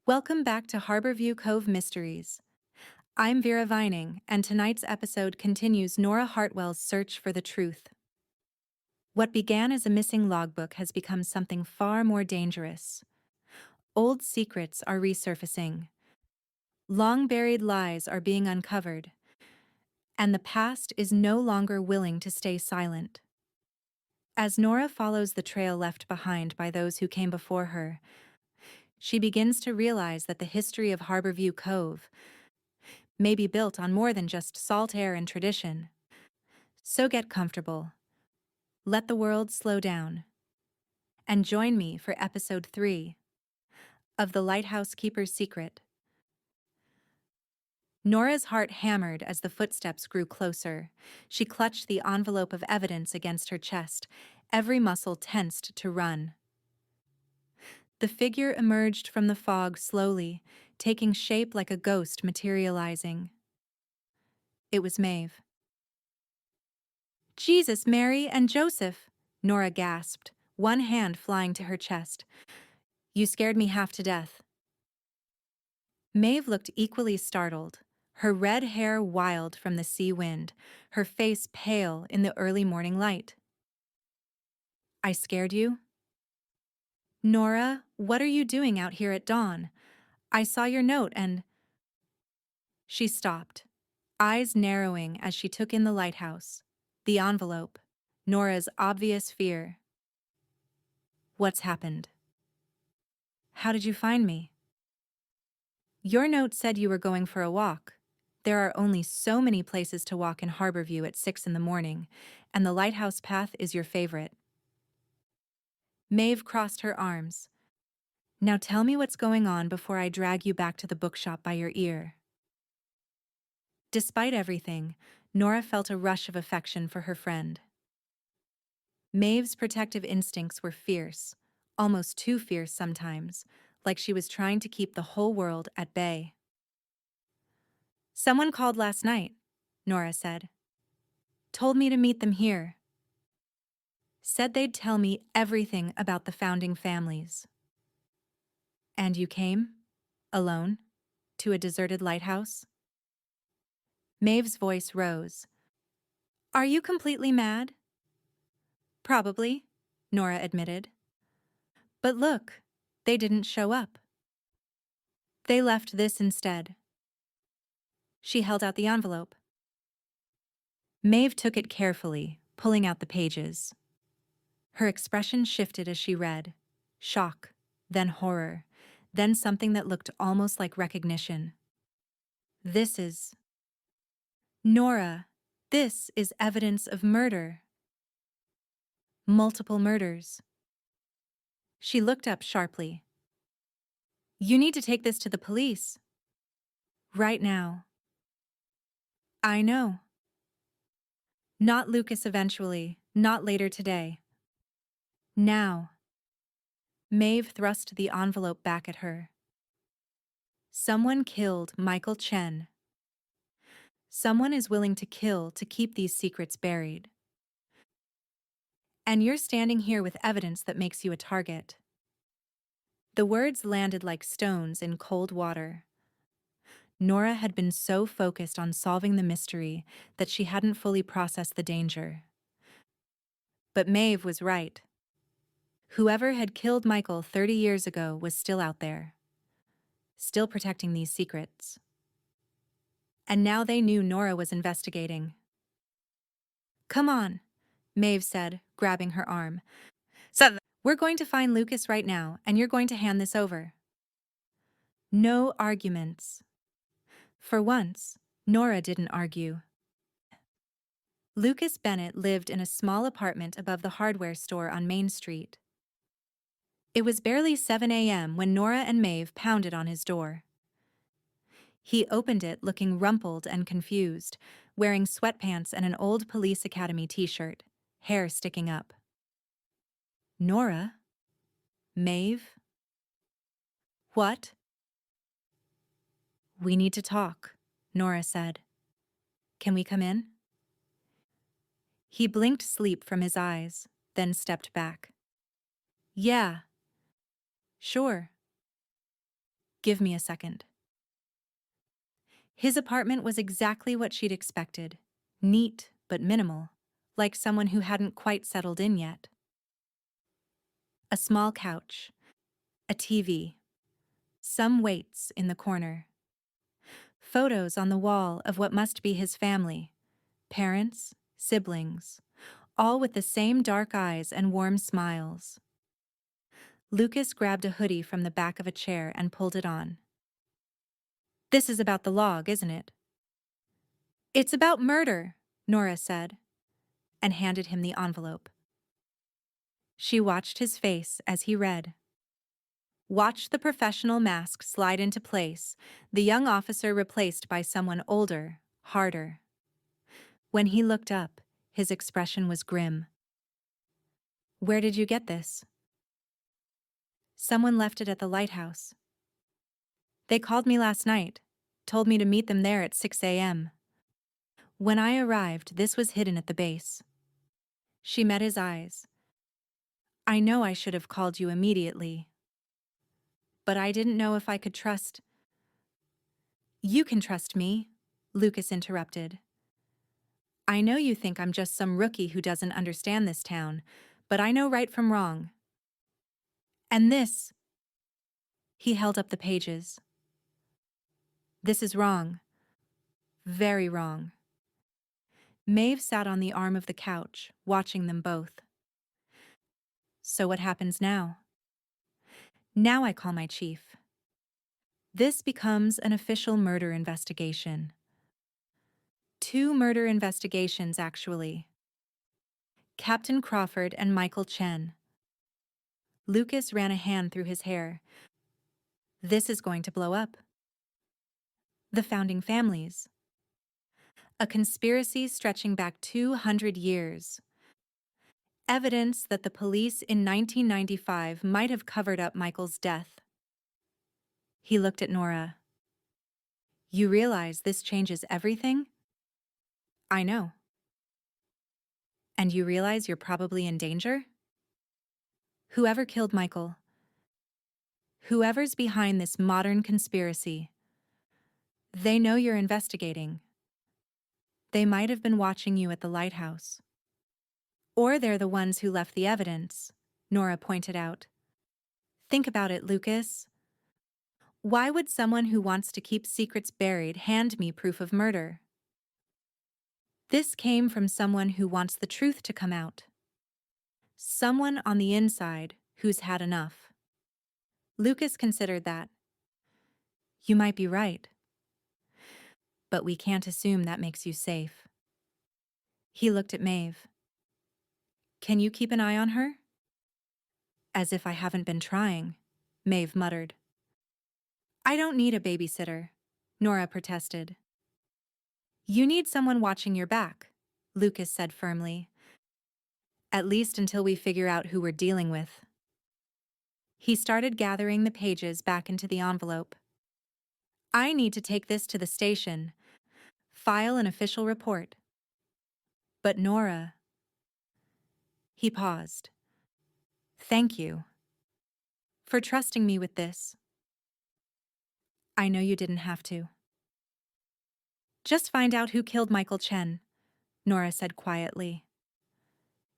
Welcome back to Harborview Cove Mysteries. I'm Vera Vining, and tonight's episode continues Nora Hartwell's search for the truth. What began as a missing logbook has become something far more dangerous. Old secrets are resurfacing, long-buried lies are being uncovered, and the past is no longer willing to stay silent. As Nora follows the trail left behind by those who came before her, she begins to realize that the history of Harborview Cove may be built on more than just salt air and tradition. So get comfortable, let the world slow down, and join me for episode 3 of The Lighthouse Keeper's Secret. Nora's heart hammered as the footsteps grew closer. She clutched the envelope of evidence against her chest, every muscle tensed to run. The figure emerged from the fog slowly, taking shape like a ghost materializing. It was Maeve. "Jesus, Mary, and Joseph!" Nora gasped, one hand flying to her chest. "You scared me half to death." Maeve looked equally startled, her red hair wild from the sea wind, her face pale in the early morning light. "I scared you?" "Nora, what are you doing out here at dawn? I saw your note and—" She stopped, eyes narrowing as she took in the lighthouse, the envelope, Nora's obvious fear. "What's happened? How did you find me?" "Your note said you were going for a walk. There are only so many places to walk in Harborview at 6 in the morning, and the lighthouse path is your favorite." Maeve crossed her arms. "Now tell me what's going on before I drag you back to the bookshop by your ear." Despite everything, Nora felt a rush of affection for her friend. Maeve's protective instincts were fierce, almost too fierce sometimes, like she was trying to keep the whole world at bay. "Someone called last night," Nora said. "Told me to meet them here. Said they'd tell me everything about the founding families." "And you came? Alone? To a deserted lighthouse?" Maeve's voice rose. "Are you completely mad?" "Probably," Nora admitted. "But look, they didn't show up. They left this instead." She held out the envelope. Maeve took it carefully, pulling out the pages. Her expression shifted as she read. Shock, then horror, then something that looked almost like recognition. "This is... Nora, this is evidence of murder. Multiple murders." She looked up sharply. "You need to take this to the police. Right now." "I know. Not Lucas eventually, not later today. Now." Maeve thrust the envelope back at her. "Someone killed Michael Chen. Someone is willing to kill to keep these secrets buried. And you're standing here with evidence that makes you a target." The words landed like stones in cold water. Nora had been so focused on solving the mystery that she hadn't fully processed the danger. But Maeve was right. Whoever had killed Michael 30 years ago was still out there, still protecting these secrets. And now they knew Nora was investigating. "Come on," Maeve said, grabbing her arm. "We're going to find Lucas right now, and you're going to hand this over." No arguments. For once, Nora didn't argue. Lucas Bennett lived in a small apartment above the hardware store on Main Street. It was barely 7 a.m. when Nora and Maeve pounded on his door. He opened it looking rumpled and confused, wearing sweatpants and an old police academy t-shirt, hair sticking up. "Nora? Maeve? What?" "We need to talk," Nora said. "Can we come in?" He blinked sleep from his eyes, then stepped back. "Yeah. Sure." Give me a second. His apartment was exactly what she'd expected. Neat, but minimal, like someone who hadn't quite settled in yet. A small couch, a TV, some weights in the corner. Photos on the wall of what must be his family, parents, siblings, all with the same dark eyes and warm smiles. Lucas grabbed a hoodie from the back of a chair and pulled it on. This is about the log, isn't it? It's about murder, Nora said, and handed him the envelope. She watched his face as he read. Watched the professional mask slide into place, the young officer replaced by someone older, harder. When he looked up, his expression was grim. Where did you get this? Someone left it at the lighthouse. They called me last night, told me to meet them there at 6 a.m. When I arrived, this was hidden at the base. She met his eyes. I know I should have called you immediately, but I didn't know if I could trust. You can trust me, Lucas interrupted. I know you think I'm just some rookie who doesn't understand this town, but I know right from wrong. And this. He held up the pages. This is wrong. Very wrong. Maeve sat on the arm of the couch, watching them both. So what happens now? Now I call my chief. This becomes an official murder investigation. 2 murder investigations, actually. Captain Crawford and Michael Chen. Lucas ran a hand through his hair. This is going to blow up. The founding families. A conspiracy stretching back 200 years. Evidence that the police in 1995 might have covered up Michael's death. He looked at Nora. You realize this changes everything? I know. And you realize you're probably in danger? Whoever killed Michael, whoever's behind this modern conspiracy, they know you're investigating. They might have been watching you at the lighthouse. Or they're the ones who left the evidence, Nora pointed out. Think about it, Lucas. Why would someone who wants to keep secrets buried hand me proof of murder? This came from someone who wants the truth to come out. Someone on the inside who's had enough. Lucas considered that. You might be right. But we can't assume that makes you safe. He looked at Maeve. Can you keep an eye on her? As if I haven't been trying, Maeve muttered. I don't need a babysitter, Nora protested. You need someone watching your back, Lucas said firmly. At least until we figure out who we're dealing with. He started gathering the pages back into the envelope. I need to take this to the station, file an official report. But Nora. He paused. Thank you. For trusting me with this. I know you didn't have to. Just find out who killed Michael Chen, Nora said quietly.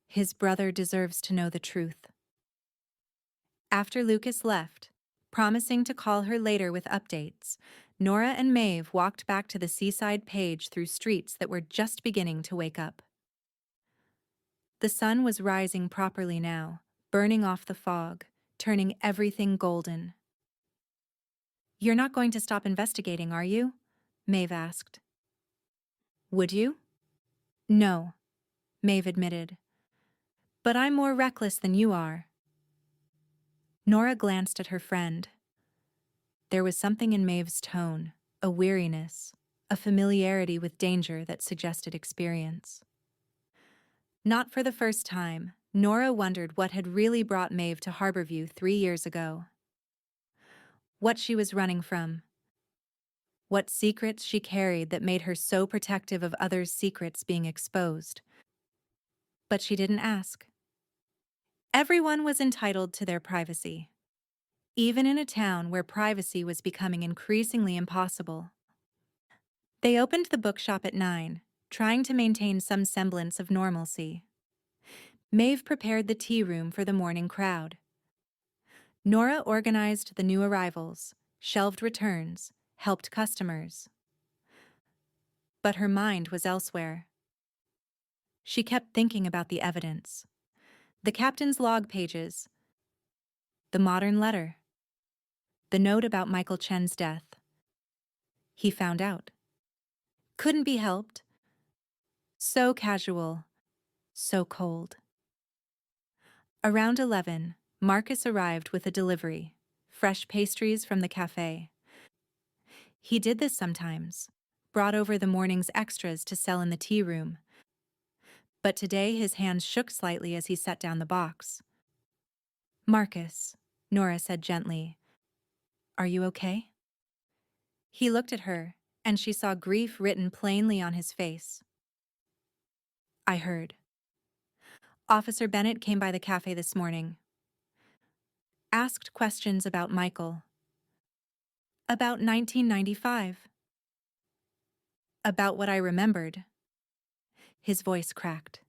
His brother deserves to know the truth. After Lucas left, promising to call her later with updates, Nora and Maeve walked back to the seaside page through streets that were just beginning to wake up. The sun was rising properly now, burning off the fog, turning everything golden. You're not going to stop investigating, are you? Maeve asked. Would you? No, Maeve admitted. But I'm more reckless than you are. Nora glanced at her friend. There was something in Maeve's tone, a weariness, a familiarity with danger that suggested experience. Not for the first time, Nora wondered what had really brought Maeve to Harborview 3 years ago. What she was running from. What secrets she carried that made her so protective of others' secrets being exposed. But she didn't ask. Everyone was entitled to their privacy. even in a town where privacy was becoming increasingly impossible. They opened the bookshop at 9, trying to maintain some semblance of normalcy. Maeve prepared the tea room for the morning crowd. Nora organized the new arrivals, shelved returns, helped customers. But her mind was elsewhere. She kept thinking about the evidence. The captain's log pages, the modern letter, the note about Michael Chen's death. He found out. Couldn't be helped. So casual, so cold. Around 11, Marcus arrived with a delivery, fresh pastries from the cafe. He did this sometimes, brought over the morning's extras to sell in the tea room. But today his hands shook slightly as he set down the box. "Marcus," Nora said gently, "are you okay?" He looked at her, and she saw grief written plainly on his face. "I heard. Officer Bennett came by the cafe this morning. Asked questions about Michael. About 1995. About what I remembered." His voice cracked.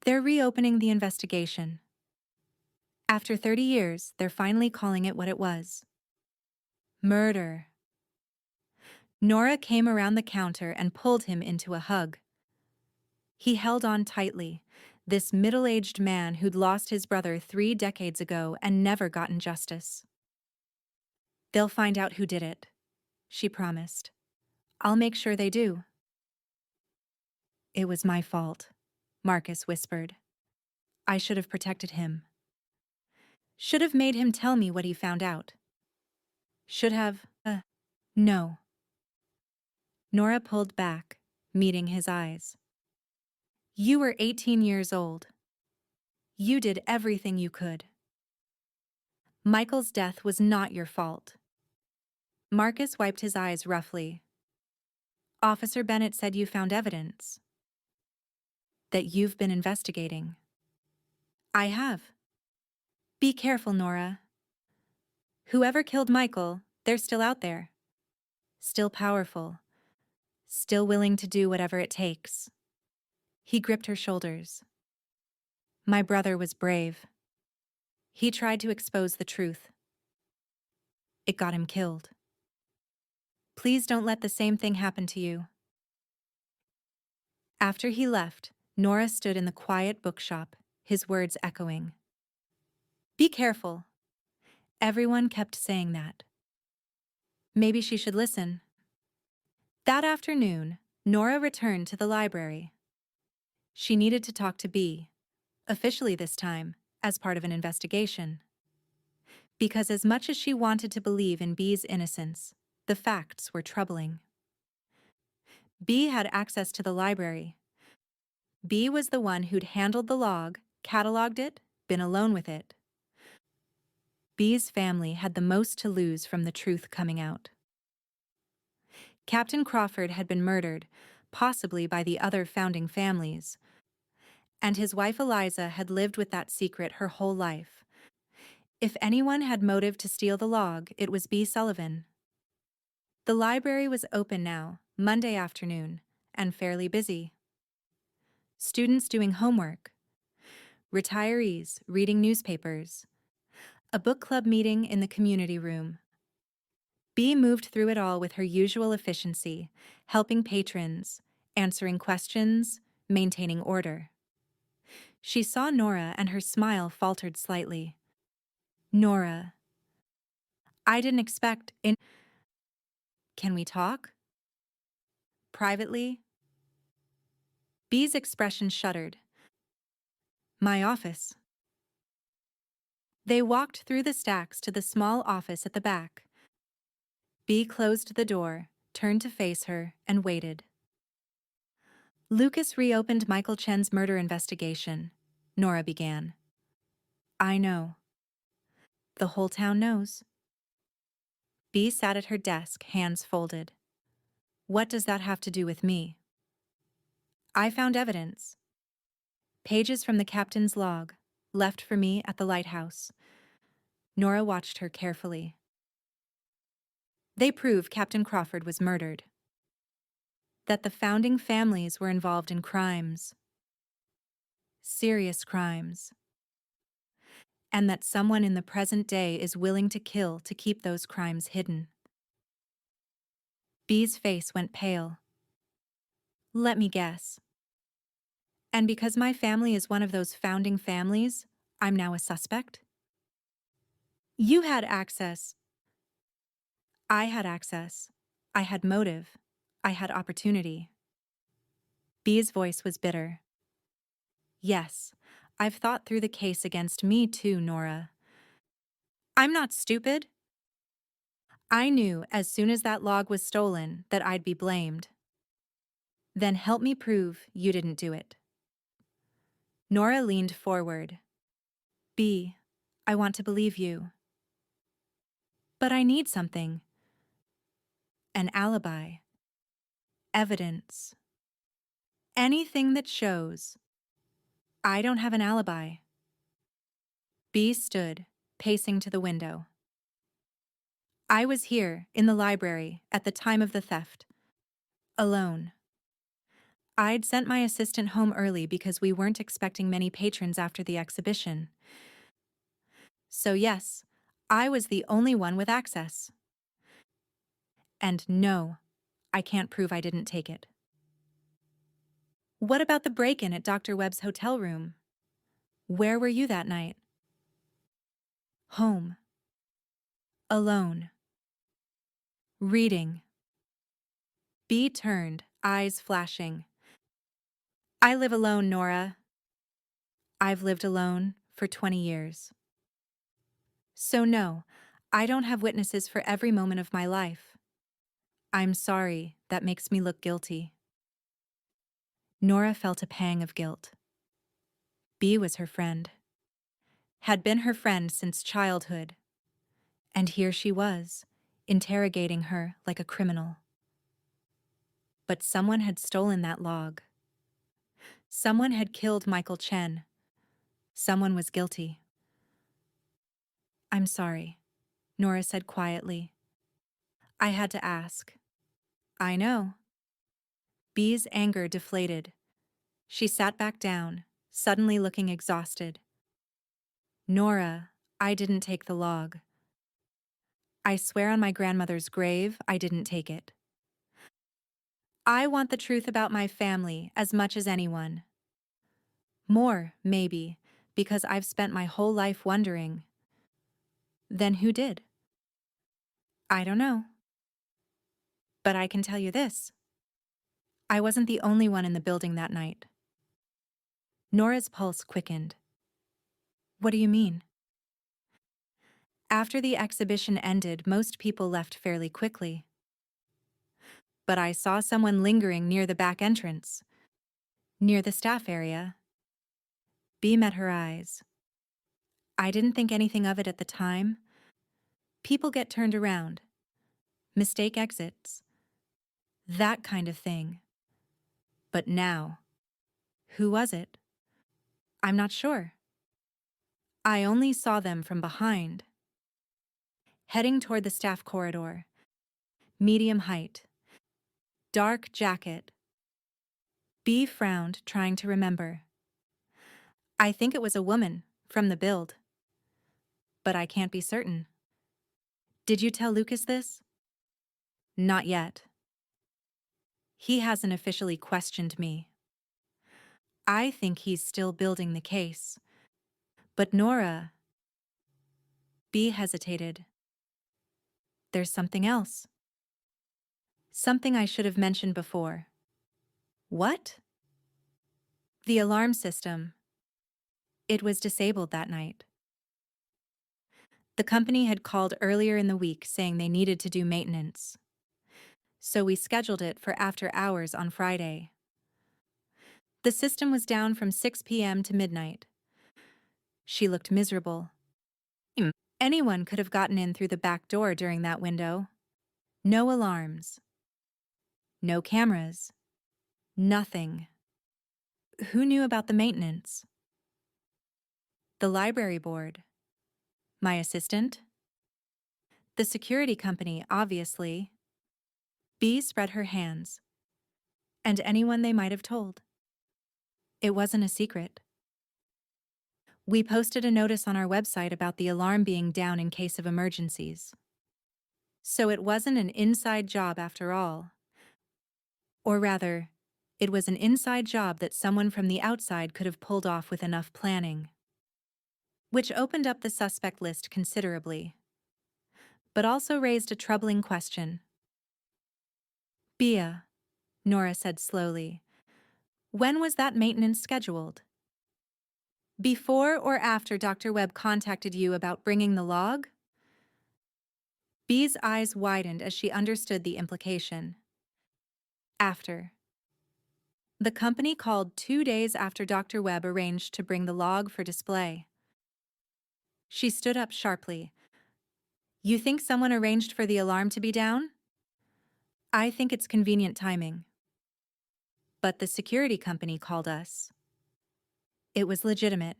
"They're reopening the investigation. After 30 years, they're finally calling it what it was. Murder." Nora came around the counter and pulled him into a hug. He held on tightly, this middle-aged man who'd lost his brother 3 decades ago and never gotten justice. "They'll find out who did it," she promised. "I'll make sure they do." "It was my fault," Marcus whispered. "I should have protected him. Should have made him tell me what he found out. Should have, no." Nora pulled back, meeting his eyes. "You were 18 years old. You did everything you could. Michael's death was not your fault." Marcus wiped his eyes roughly. "Officer Bennett said you found evidence. That you've been investigating." "I have. Be careful, Nora. Whoever killed Michael, they're still out there. Still powerful. Still willing to do whatever it takes." He gripped her shoulders. "My brother was brave. He tried to expose the truth. It got him killed. Please don't let the same thing happen to you." After he left, Nora stood in the quiet bookshop, his words echoing. "Be careful." Everyone kept saying that. Maybe she should listen. That afternoon, Nora returned to the library. She needed to talk to Bea, officially this time, as part of an investigation. Because as much as she wanted to believe in Bea's innocence, the facts were troubling. Bea had access to the library. Bea was the one who'd handled the log, cataloged it, been alone with it. Bea's family had the most to lose from the truth coming out. Captain Crawford had been murdered, possibly by the other founding families, and his wife Eliza had lived with that secret her whole life. If anyone had motive to steal the log, it was Bea Sullivan. The library was open now, Monday afternoon, and fairly busy. Students doing homework, retirees reading newspapers, a book club meeting in the community room. Bea moved through it all with her usual efficiency, helping patrons, answering questions, maintaining order. She saw Nora and her smile faltered slightly. "Nora, I didn't expect in. Can we talk? Privately?" Bea's expression shuddered. "My office." They walked through the stacks to the small office at the back. Bea closed the door, turned to face her, and waited. "Lucas reopened Michael Chen's murder investigation," Nora began. "I know. The whole town knows." Bea sat at her desk, hands folded. "What does that have to do with me?" "I found evidence. Pages from the captain's log, left for me at the lighthouse. Nora watched her carefully. They prove Captain Crawford was murdered. That the founding families were involved in crimes. Serious crimes. And that someone in the present day is willing to kill to keep those crimes hidden. Bee's face went pale. Let me guess. And because my family is one of those founding families, I'm now a suspect? You had access. I had access. I had motive. I had opportunity. Bee's voice was bitter. Yes, I've thought through the case against me too, Nora. I'm not stupid. I knew as soon as that log was stolen that I'd be blamed. Then help me prove you didn't do it. Nora leaned forward. Bee, I want to believe you. But I need something. An alibi. Evidence. Anything that shows. I don't have an alibi. Bee stood, pacing to the window. I was here, in the library, at the time of the theft. Alone. I'd sent my assistant home early because we weren't expecting many patrons after the exhibition. So yes, I was the only one with access. And no, I can't prove I didn't take it. What about the break-in at Dr. Webb's hotel room? Where were you that night? Home. Alone. Reading. Bee turned, eyes flashing. I live alone, Nora. I've lived alone for 20 years. So no, I don't have witnesses for every moment of my life. I'm sorry, that makes me look guilty. Nora felt a pang of guilt. Bee was her friend. Had been her friend since childhood. And here she was, interrogating her like a criminal. But someone had stolen that log. Someone had killed Michael Chen. Someone was guilty. I'm sorry, Nora said quietly. I had to ask. I know. Bee's anger deflated. She sat back down, suddenly looking exhausted. Nora, I didn't take the log. I swear on my grandmother's grave, I didn't take it. I want the truth about my family as much as anyone. More, maybe, because I've spent my whole life wondering. Then who did? I don't know. But I can tell you this. I wasn't the only one in the building that night. Nora's pulse quickened. What do you mean? After the exhibition ended, most people left fairly quickly. But I saw someone lingering near the back entrance, near the staff area. Bee met her eyes. I didn't think anything of it at the time. People get turned around, mistake exits, that kind of thing. But now, who was it? I'm not sure. I only saw them from behind. Heading toward the staff corridor. Medium height. Dark jacket. Bee frowned, trying to remember. I think it was a woman, from the build. But I can't be certain. Did you tell Lucas this? Not yet. He hasn't officially questioned me. I think he's still building the case. But Nora... Bee hesitated. There's something else. Something I should have mentioned before. What? The alarm system. It was disabled that night. The company had called earlier in the week saying they needed to do maintenance. So we scheduled it for after hours on Friday. The system was down from 6 p.m. to midnight. She looked miserable. Anyone could have gotten in through the back door during that window. No alarms. No cameras. Nothing. Who knew about the maintenance? The library board. My assistant? The security company, obviously. Bee spread her hands. And anyone they might have told. It wasn't a secret. We posted a notice on our website about the alarm being down in case of emergencies. So it wasn't an inside job after all. Or rather, it was an inside job that someone from the outside could have pulled off with enough planning. Which opened up the suspect list considerably. But also raised a troubling question. Bea, Nora said slowly, when was that maintenance scheduled? Before or after Dr. Webb contacted you about bringing the log? Bee's eyes widened as she understood the implication. After. The company called 2 days after Dr. Webb arranged to bring the log for display. She stood up sharply. You think someone arranged for the alarm to be down? I think it's convenient timing. But the security company called us. It was legitimate.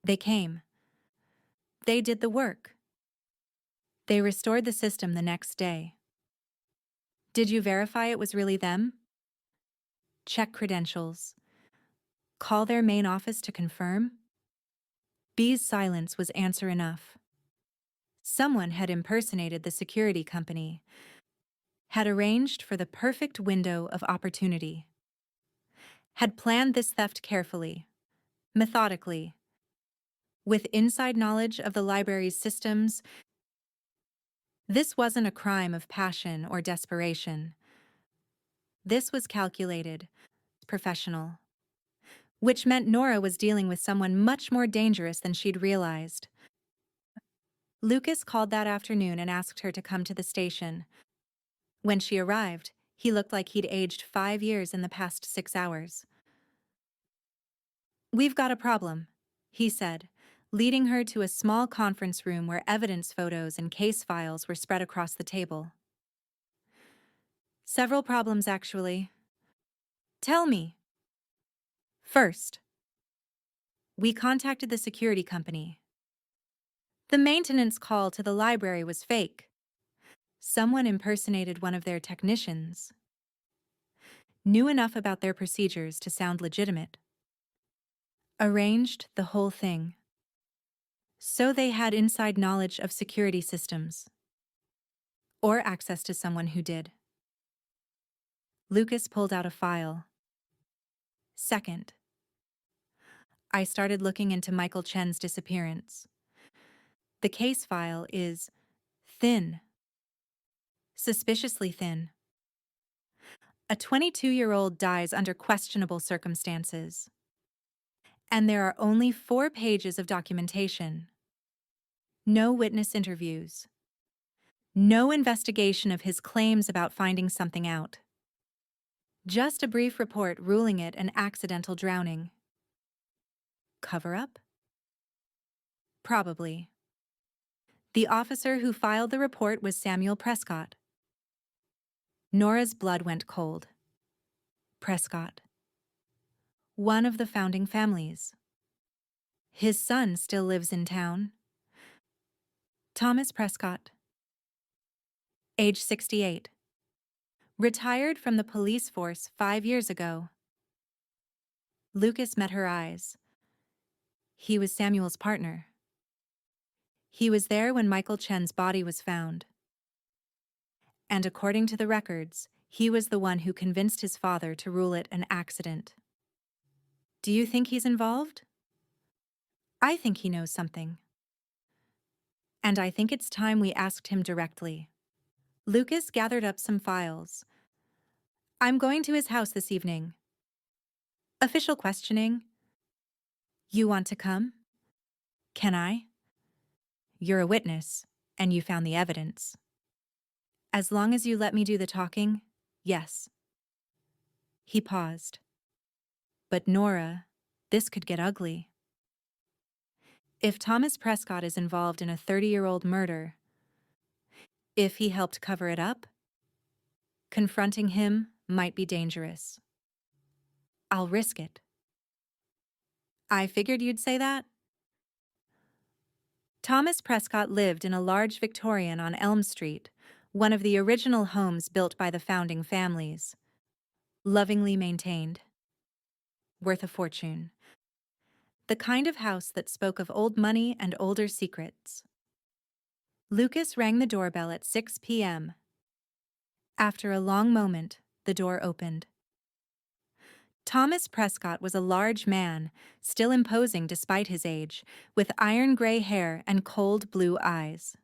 They came. They did the work. They restored the system the next day. Did you verify it was really them? Check credentials. Call their main office to confirm? Bee's silence was answer enough. Someone had impersonated the security company, had arranged for the perfect window of opportunity, had planned this theft carefully, methodically, with inside knowledge of the library's systems. This wasn't a crime of passion or desperation. This was calculated, professional. Which meant Nora was dealing with someone much more dangerous than she'd realized. Lucas called that afternoon and asked her to come to the station. When she arrived, he looked like he'd aged 5 years in the past 6 hours. We've got a problem, he said, leading her to a small conference room where evidence photos and case files were spread across the table. Several problems, actually. Tell me. First, we contacted the security company. The maintenance call to the library was fake. Someone impersonated one of their technicians. Knew enough about their procedures to sound legitimate. Arranged the whole thing. So they had inside knowledge of security systems. Or access to someone who did. Lucas pulled out a file. Second, I started looking into Michael Chen's disappearance. The case file is thin. Suspiciously thin. A 22-year-old dies under questionable circumstances. And there are only 4 pages of documentation. No witness interviews. No investigation of his claims about finding something out. Just a brief report ruling it an accidental drowning. Cover-up? Probably. The officer who filed the report was Samuel Prescott. Nora's blood went cold. Prescott. One of the founding families. His son still lives in town. Thomas Prescott. Age 68. Retired from the police force 5 years ago. Lucas met her eyes. He was Samuel's partner. He was there when Michael Chen's body was found. And according to the records, he was the one who convinced his father to rule it an accident. Do you think he's involved? I think he knows something. And I think it's time we asked him directly. Lucas gathered up some files. I'm going to his house this evening. Official questioning. You want to come? Can I? You're a witness, and you found the evidence. As long as you let me do the talking, yes. He paused. But Nora, this could get ugly. If Thomas Prescott is involved in a 30-year-old murder, if he helped cover it up, confronting him might be dangerous. I'll risk it. I figured you'd say that. Thomas Prescott lived in a large Victorian on Elm Street, one of the original homes built by the founding families. Lovingly maintained. Worth a fortune. The kind of house that spoke of old money and older secrets. Lucas rang the doorbell at 6 p.m. After a long moment, the door opened. Thomas Prescott was a large man, still imposing despite his age, with iron gray hair and cold blue eyes.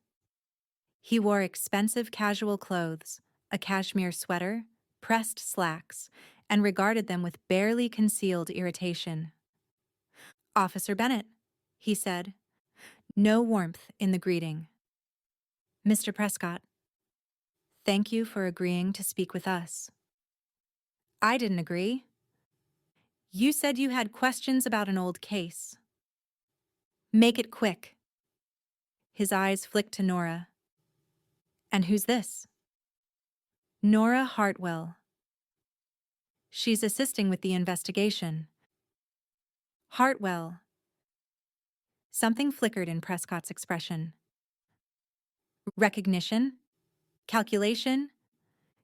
He wore expensive casual clothes, a cashmere sweater, pressed slacks, and regarded them with barely concealed irritation. "Officer Bennett," he said. No warmth in the greeting. "Mr. Prescott, thank you for agreeing to speak with us." "I didn't agree. You said you had questions about an old case." "Make it quick." His eyes flicked to Nora. "And who's this?" "Nora Hartwell. She's assisting with the investigation." "Hartwell." Something flickered in Prescott's expression. "Recognition? Calculation?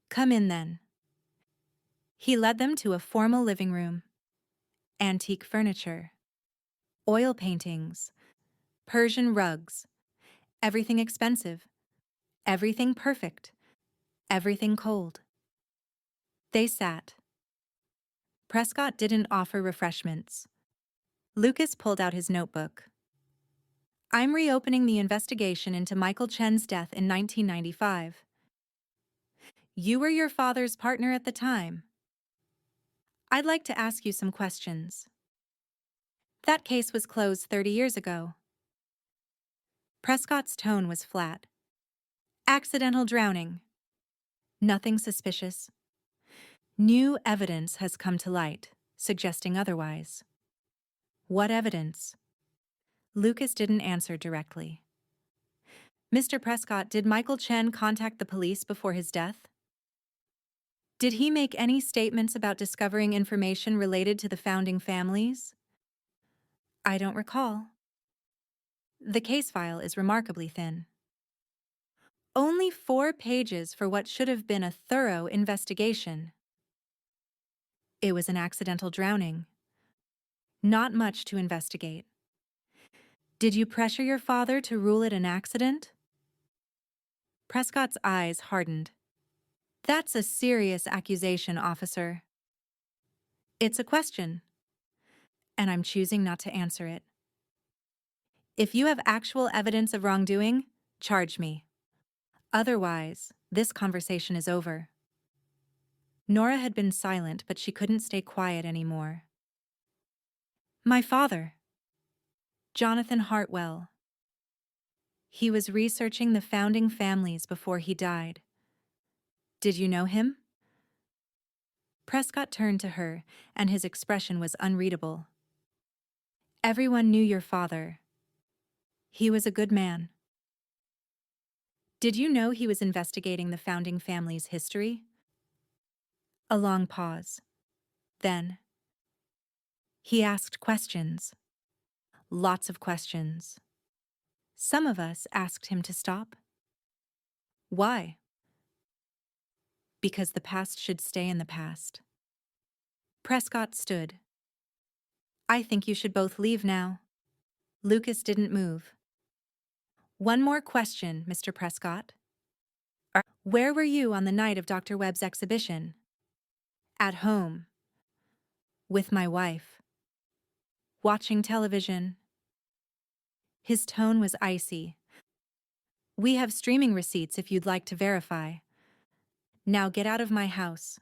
Come in then." He led them to a formal living room. Antique furniture. Oil paintings. Persian rugs. Everything expensive. Everything perfect. Everything cold. They sat. Prescott didn't offer refreshments. Lucas pulled out his notebook. "I'm reopening the investigation into Michael Chen's death in 1995. You were your father's partner at the time. I'd like to ask you some questions. That case was closed 30 years ago." Prescott's tone was flat. "Accidental drowning. Nothing suspicious. New evidence has come to light, suggesting otherwise." "What evidence?" Lucas didn't answer directly. "Mr. Prescott, did Michael Chen contact the police before his death? Did he make any statements about discovering information related to the founding families?" "I don't recall." The case file is remarkably thin. Only 4 pages for what should have been a thorough investigation. It was an accidental drowning. Not much to investigate. Did you pressure your father to rule it an accident? Prescott's eyes hardened. "That's a serious accusation, officer." "It's a question, and I'm choosing not to answer it. If you have actual evidence of wrongdoing, charge me. Otherwise, this conversation is over." Nora had been silent, but she couldn't stay quiet anymore. "My father, Jonathan Hartwell. He was researching the founding families before he died. Did you know him?" Prescott turned to her, and his expression was unreadable. "Everyone knew your father. He was a good man." "Did you know he was investigating the founding family's history?" A long pause. Then, "He asked questions. Lots of questions. Some of us asked him to stop." "Why?" "Because the past should stay in the past." Prescott stood. "I think you should both leave now." Lucas didn't move. "One more question, Mr. Prescott. Where were you on the night of Dr. Webb's exhibition?" "At home. With my wife. Watching television." His tone was icy. "We have streaming receipts if you'd like to verify. Now get out of my house."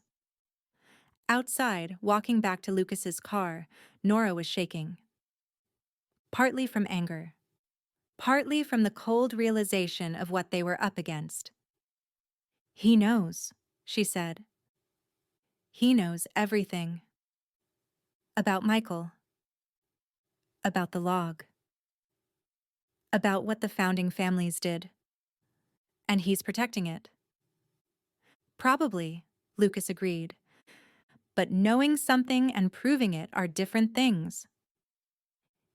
Outside, walking back to Lucas's car, Nora was shaking. Partly from anger. Partly from the cold realization of what they were up against. "He knows," she said. "He knows everything. About Michael. About the log. About what the founding families did. And he's protecting it." "Probably," Lucas agreed. "But knowing something and proving it are different things.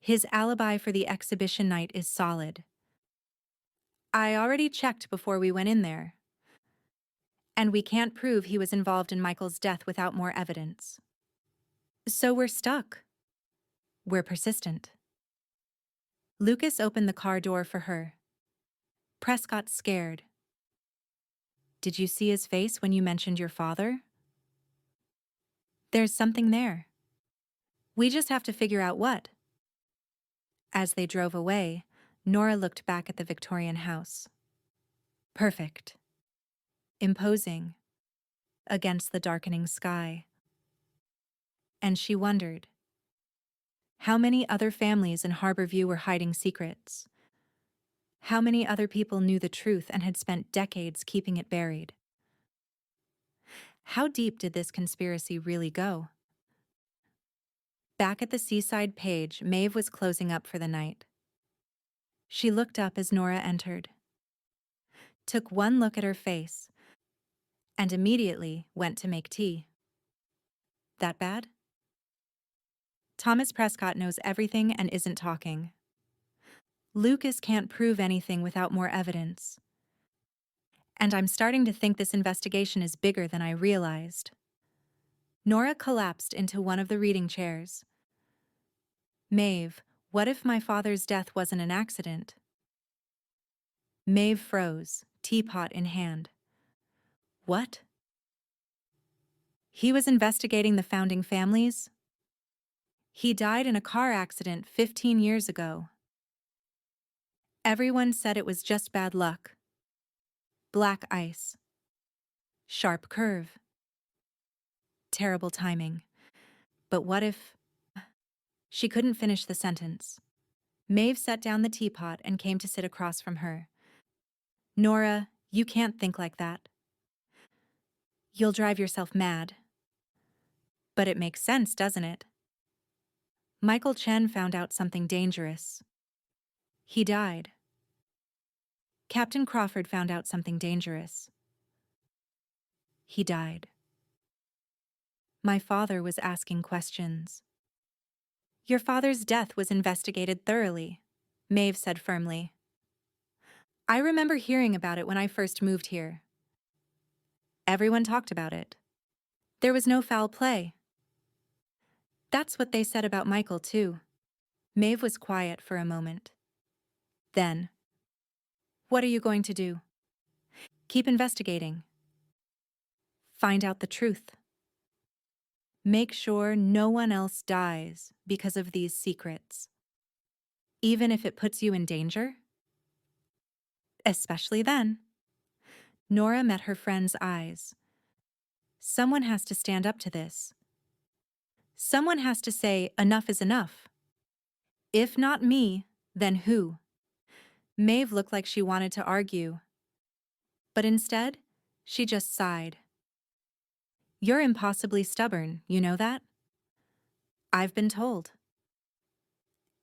His alibi for the exhibition night is solid. I already checked before we went in there. And we can't prove he was involved in Michael's death without more evidence. So we're stuck. We're persistent. Lucas opened the car door for her. Prescott scared. Did you see his face when you mentioned your father? There's something there. We just have to figure out what. As they drove away, Nora looked back at the Victorian house. Perfect. Imposing. Against the darkening sky. And she wondered, how many other families in Harborview were hiding secrets? How many other people knew the truth and had spent decades keeping it buried? How deep did this conspiracy really go? Back at the seaside page, Maeve was closing up for the night. She looked up as Nora entered, took one look at her face, and immediately went to make tea. That bad? Thomas Prescott knows everything and isn't talking. Lucas can't prove anything without more evidence. And I'm starting to think this investigation is bigger than I realized. Nora collapsed into one of the reading chairs. Maeve, what if my father's death wasn't an accident? Maeve froze, teapot in hand. What? He was investigating the founding families? He died in a car accident 15 years ago. Everyone said it was just bad luck. Black ice. Sharp curve. Terrible timing. But what if... She couldn't finish the sentence. Maeve set down the teapot and came to sit across from her. Nora, you can't think like that. You'll drive yourself mad. But it makes sense, doesn't it? Michael Chen found out something dangerous. He died. Captain Crawford found out something dangerous. He died. My father was asking questions. Your father's death was investigated thoroughly, Maeve said firmly. I remember hearing about it when I first moved here. Everyone talked about it. There was no foul play. That's what they said about Michael, too. Maeve was quiet for a moment. Then, what are you going to do? Keep investigating. Find out the truth. Make sure no one else dies because of these secrets. Even if it puts you in danger? Especially then. Nora met her friend's eyes. Someone has to stand up to this. Someone has to say enough is enough. If not me, then who? Maeve looked like she wanted to argue. But instead, she just sighed. You're impossibly stubborn, you know that? I've been told.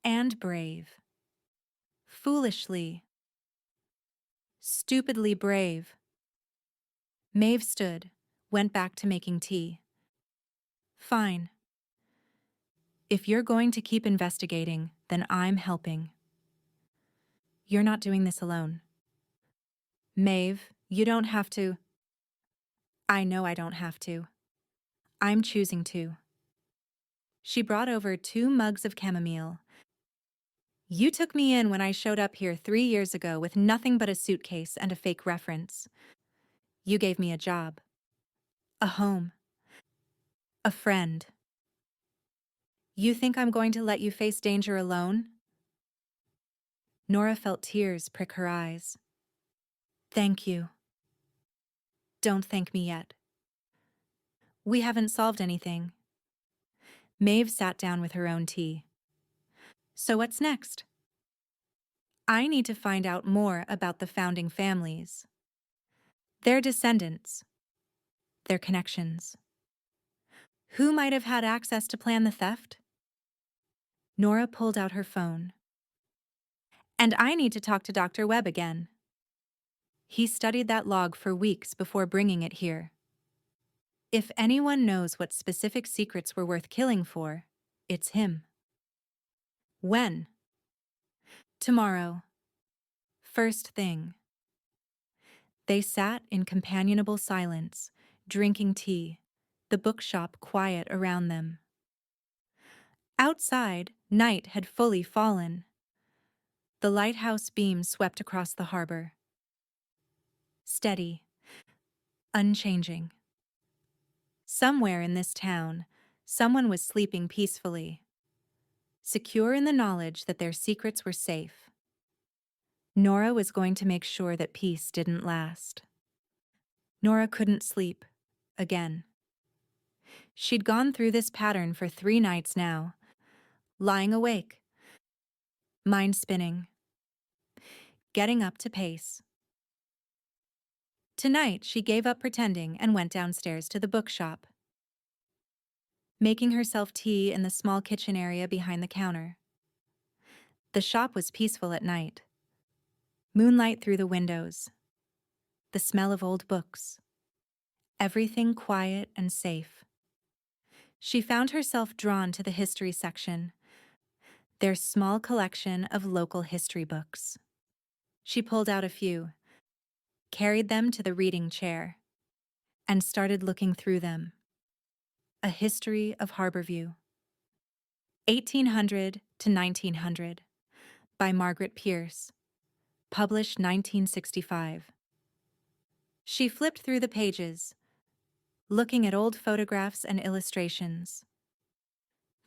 And brave. Foolishly. Stupidly brave. Maeve stood, went back to making tea. Fine. If you're going to keep investigating, then I'm helping. You're not doing this alone. Maeve, you don't have to. I know I don't have to. I'm choosing to. She brought over 2 mugs of chamomile. You took me in when I showed up here 3 years ago with nothing but a suitcase and a fake reference. You gave me a job. A home. A friend. You think I'm going to let you face danger alone? Nora felt tears prick her eyes. Thank you. Don't thank me yet. We haven't solved anything. Maeve sat down with her own tea. So what's next? I need to find out more about the founding families. Their descendants. Their connections. Who might have had access to plan the theft? Nora pulled out her phone. And I need to talk to Dr. Webb again. He studied that log for weeks before bringing it here. If anyone knows what specific secrets were worth killing for, it's him. When? Tomorrow. First thing. They sat in companionable silence, drinking tea, the bookshop quiet around them. Outside, night had fully fallen. The lighthouse beam swept across the harbor. Steady, unchanging. Somewhere in this town, someone was sleeping peacefully, secure in the knowledge that their secrets were safe. Nora was going to make sure that peace didn't last. Nora couldn't sleep. Again. She'd gone through this pattern for 3 nights now, lying awake, mind spinning, getting up to pace. Tonight, she gave up pretending and went downstairs to the bookshop, making herself tea in the small kitchen area behind the counter. The shop was peaceful at night. Moonlight through the windows, the smell of old books, everything quiet and safe. She found herself drawn to the history section, their small collection of local history books. She pulled out a few, carried them to the reading chair, and started looking through them. A History of Harborview, 1800 to 1900, by Margaret Pierce, published 1965. She flipped through the pages, looking at old photographs and illustrations.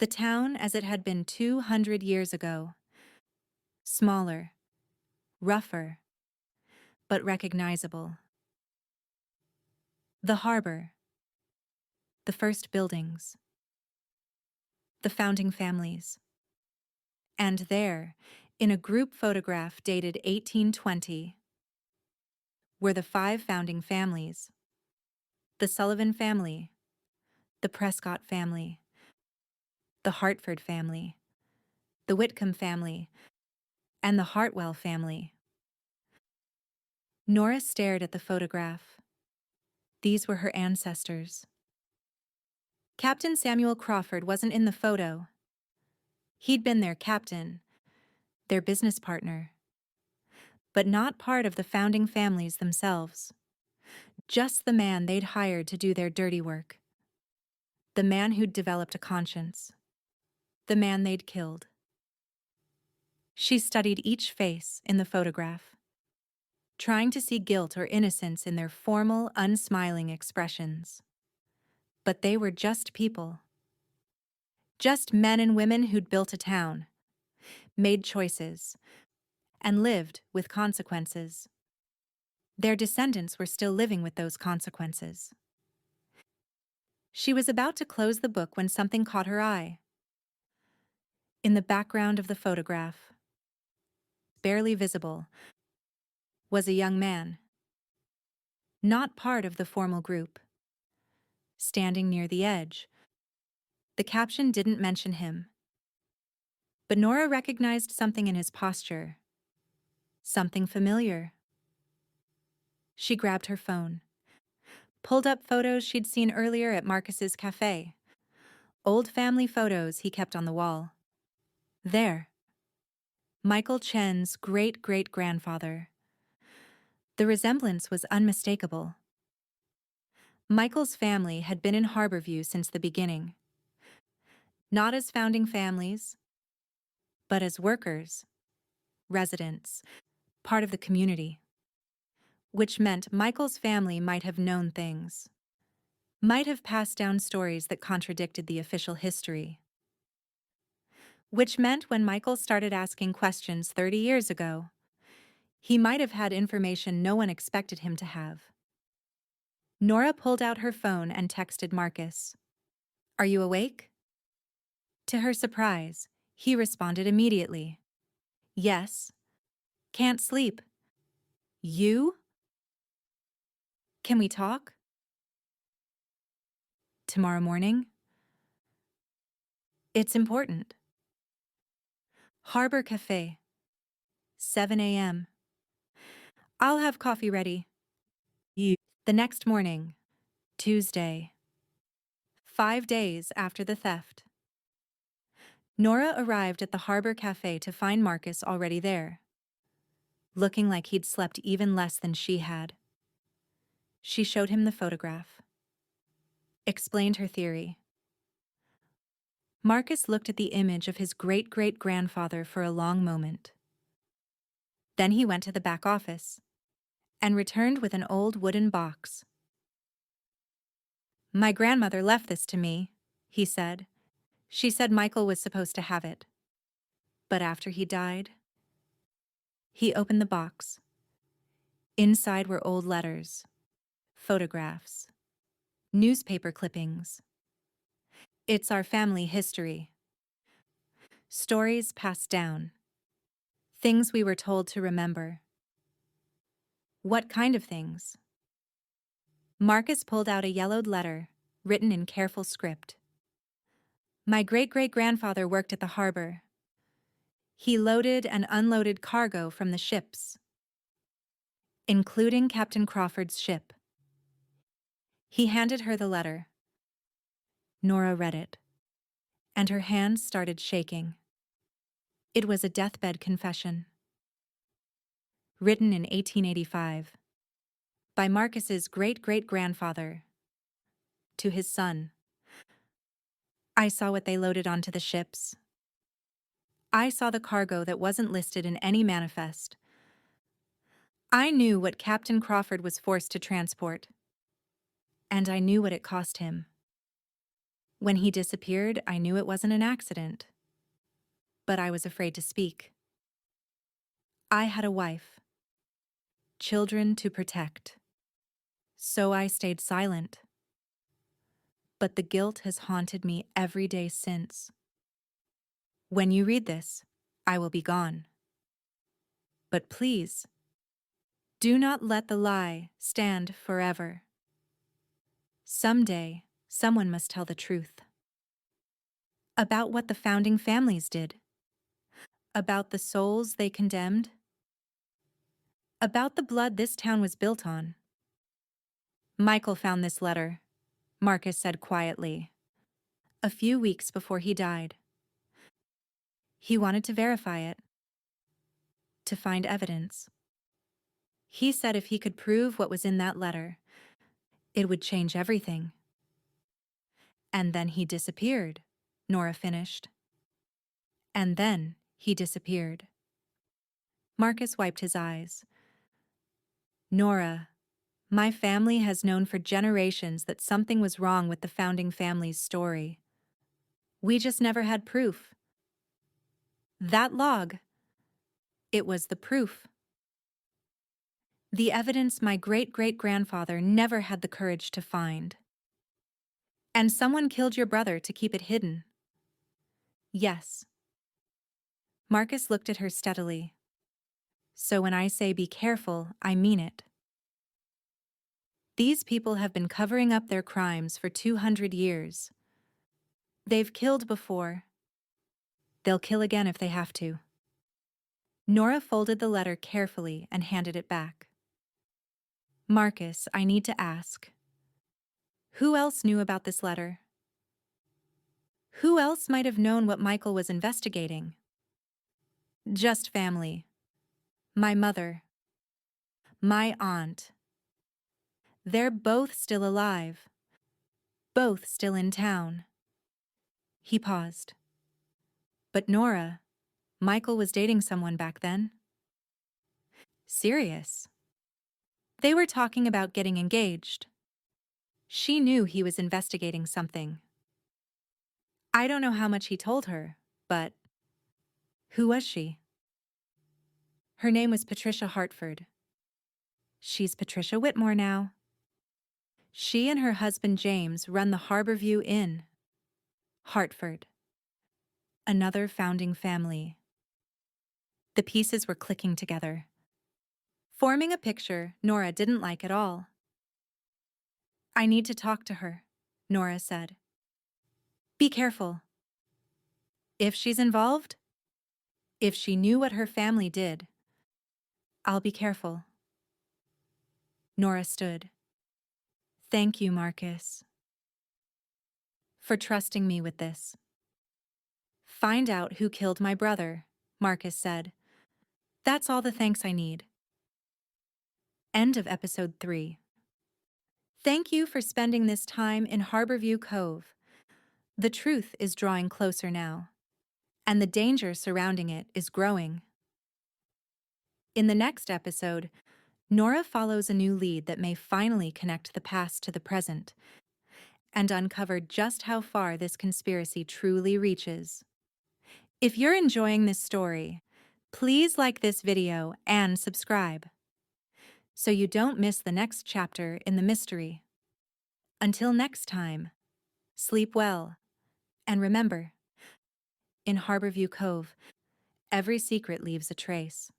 The town as it had been 200 years ago. Smaller, rougher, but recognizable. The harbor, the first buildings, the founding families. And there, in a group photograph dated 1820, were the 5 founding families: the Sullivan family, the Prescott family, the Hartford family, the Whitcomb family, and the Hartwell family. Nora stared at the photograph. These were her ancestors. Captain Samuel Crawford wasn't in the photo. He'd been their captain, their business partner, but not part of the founding families themselves. Just the man they'd hired to do their dirty work. The man who'd developed a conscience. The man they'd killed. She studied each face in the photograph, trying to see guilt or innocence in their formal, unsmiling expressions. But they were just people. Just men and women who'd built a town, made choices, and lived with consequences. Their descendants were still living with those consequences. She was about to close the book when something caught her eye. In the background of the photograph, barely visible, was a young man, not part of the formal group. Standing near the edge. The caption didn't mention him, but Nora recognized something in his posture. Something familiar. She grabbed her phone, pulled up photos she'd seen earlier at Marcus's cafe. Old family photos he kept on the wall. There. Michael Chen's great-great-grandfather. The resemblance was unmistakable. Michael's family had been in Harborview since the beginning. Not as founding families, but as workers, residents, part of the community. Which meant Michael's family might have known things, might have passed down stories that contradicted the official history. Which meant when Michael started asking questions 30 years ago, he might have had information no one expected him to have. Nora pulled out her phone and texted Marcus. "Are you awake?" To her surprise, he responded immediately. "Yes. Can't sleep." "You? Can we talk?" "Tomorrow morning?" "It's important." Harbor Cafe, 7 a.m. "I'll have coffee ready." You. The next morning, Tuesday, 5 days after the theft. Nora arrived at the Harbor Cafe to find Marcus already there, looking like he'd slept even less than she had. She showed him the photograph, explained her theory. Marcus looked at the image of his great-great-grandfather for a long moment. Then he went to the back office and returned with an old wooden box. "My grandmother left this to me," he said. "She said Michael was supposed to have it. But after he died..." He opened the box. Inside were old letters, photographs, newspaper clippings. It's our family history. Stories passed down. Things we were told to remember. What kind of things? Marcus pulled out a yellowed letter, written in careful script. "My great-great-grandfather worked at the harbor. He loaded and unloaded cargo from the ships, including Captain Crawford's ship." He handed her the letter. Nora read it, and her hands started shaking. It was a deathbed confession. Written in 1885, by Marcus's great-great-grandfather, to his son. "I saw what they loaded onto the ships. I saw the cargo that wasn't listed in any manifest. I knew what Captain Crawford was forced to transport. And I knew what it cost him. When he disappeared, I knew it wasn't an accident. But I was afraid to speak. I had a wife, children to protect. So I stayed silent. But the guilt has haunted me every day since. When you read this, I will be gone. But please, do not let the lie stand forever. Someday, someone must tell the truth. About what the founding families did. About the souls they condemned. About the blood this town was built on." "Michael found this letter," Marcus said quietly, "a few weeks before he died. He wanted to verify it, to find evidence. He said if he could prove what was in that letter, it would change everything." "And then he disappeared," Nora finished. "And then he disappeared." Marcus wiped his eyes. "Nora, my family has known for generations that something was wrong with the founding family's story. We just never had proof. That log, it was the proof. The evidence my great-great-grandfather never had the courage to find. And someone killed your brother to keep it hidden." "Yes." Marcus looked at her steadily. "So when I say be careful, I mean it. These people have been covering up their crimes for 200 years. They've killed before. They'll kill again if they have to." Nora folded the letter carefully and handed it back. "Marcus, I need to ask. Who else knew about this letter? Who else might have known what Michael was investigating?" "Just family. My mother. My aunt. They're both still alive. Both still in town." He paused. "But Nora, Michael was dating someone back then." "Serious?" "They were talking about getting engaged. She knew he was investigating something. I don't know how much he told her, but..." "Who was she?" "Her name was Patricia Hartford. She's Patricia Whitmore now. She and her husband James run the Harborview Inn. Hartford. Another founding family." The pieces were clicking together, forming a picture Nora didn't like at all. "I need to talk to her," Nora said. "Be careful. If she's involved, if she knew what her family did, I'll be careful." Nora stood. "Thank you, Marcus, for trusting me with this." "Find out who killed my brother," Marcus said. "That's all the thanks I need." End of episode 3. Thank you for spending this time in Harborview Cove. The truth is drawing closer now, and the danger surrounding it is growing. In the next episode, Nora follows a new lead that may finally connect the past to the present and uncover just how far this conspiracy truly reaches. If you're enjoying this story, please like this video and subscribe so you don't miss the next chapter in the mystery. Until next time, sleep well, and remember, in Harborview Cove, every secret leaves a trace.